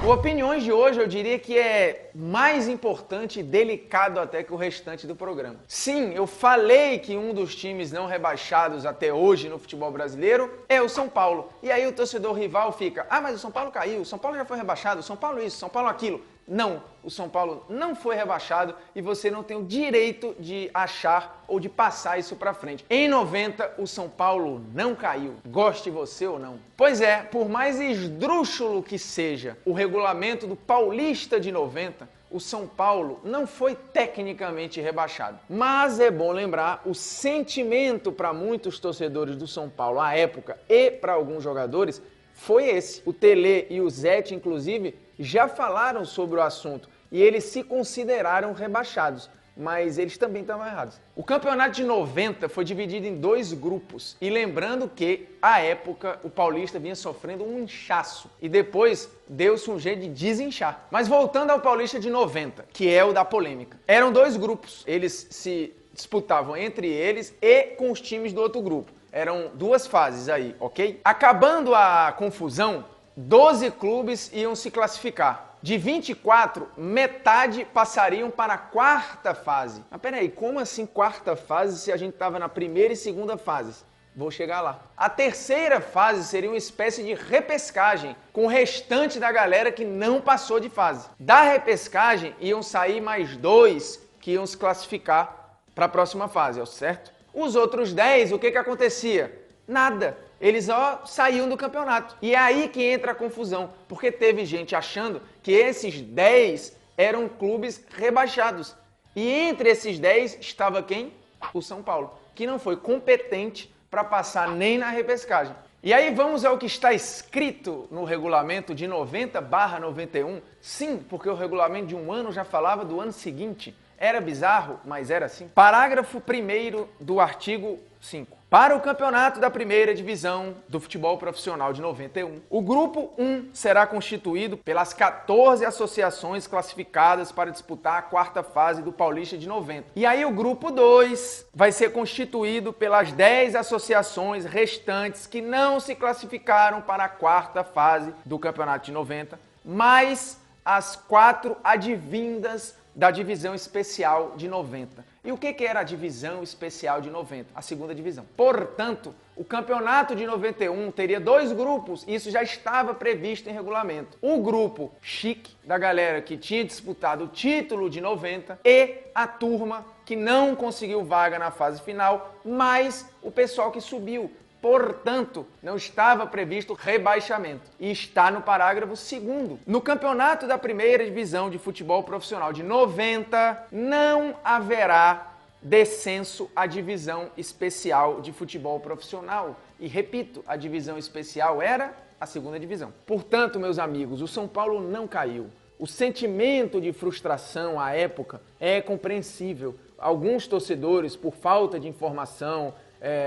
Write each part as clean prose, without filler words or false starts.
O Opiniões de hoje eu diria que é mais importante e delicado até que o restante do programa. Sim, eu falei que um dos times não rebaixados até hoje no futebol brasileiro é o São Paulo. E aí o torcedor rival fica, mas o São Paulo caiu, o São Paulo já foi rebaixado, o São Paulo isso, o São Paulo aquilo. Não, o São Paulo não foi rebaixado e você não tem o direito de achar ou de passar isso pra frente. Em 90, o São Paulo não caiu, goste você ou não. Pois é, por mais esdrúxulo que seja o regulamento do Paulista de 90, o São Paulo não foi tecnicamente rebaixado. Mas é bom lembrar, o sentimento para muitos torcedores do São Paulo à época e para alguns jogadores foi esse. O Tele e o Zete, inclusive, já falaram sobre o assunto e eles se consideraram rebaixados, mas eles também estavam errados. O campeonato de 90 foi dividido em 2 grupos e lembrando que, à época, o Paulista vinha sofrendo um inchaço e depois deu-se um jeito de desinchar. Mas voltando ao Paulista de 90, que é o da polêmica, eram 2 grupos, eles se disputavam entre eles e com os times do outro grupo. Eram 2 fases aí, ok? Acabando a confusão, 12 clubes iam se classificar. De 24, metade passariam para a 4ª fase. Mas peraí, como assim 4ª fase se a gente estava na 1ª e 2ª fases? Vou chegar lá. A 3ª fase seria uma espécie de repescagem com o restante da galera que não passou de fase. Da repescagem iam sair mais 2 que iam se classificar para a próxima fase, certo? Os outros 10, o que acontecia? Nada. Eles só saíam do campeonato. E é aí que entra a confusão, porque teve gente achando que esses 10 eram clubes rebaixados. E entre esses 10 estava quem? O São Paulo, que não foi competente para passar nem na repescagem. E aí vamos ao que está escrito no regulamento de 90/91. Sim, porque o regulamento de um ano já falava do ano seguinte. Era bizarro, mas era assim. Parágrafo 1º do artigo 5. Para o campeonato da 1ª divisão do futebol profissional de 91, o grupo 1 será constituído pelas 14 associações classificadas para disputar a 4ª fase do Paulista de 90. E aí o grupo 2 vai ser constituído pelas 10 associações restantes que não se classificaram para a 4ª fase do campeonato de 90, mais as 4 advindas da divisão especial de 90. E o que era a divisão especial de 90? A 2ª divisão. Portanto, o campeonato de 91 teria 2 grupos, e isso já estava previsto em regulamento. O grupo chique, da galera que tinha disputado o título de 90, e a turma que não conseguiu vaga na fase final, mais o pessoal que subiu. Portanto, não estava previsto rebaixamento. E está no parágrafo 2º. No campeonato da 1ª divisão de futebol profissional de 90, não haverá descenso à divisão especial de futebol profissional. E repito, a divisão especial era a 2ª divisão. Portanto, meus amigos, o São Paulo não caiu. O sentimento de frustração à época é compreensível. Alguns torcedores, por falta de informação,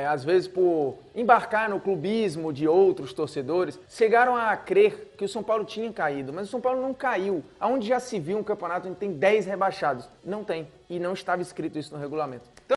às vezes por embarcar no clubismo de outros torcedores, chegaram a crer que o São Paulo tinha caído, mas o São Paulo não caiu. Aonde já se viu um campeonato onde tem 10 rebaixados? Não tem, e não estava escrito isso no regulamento. Então,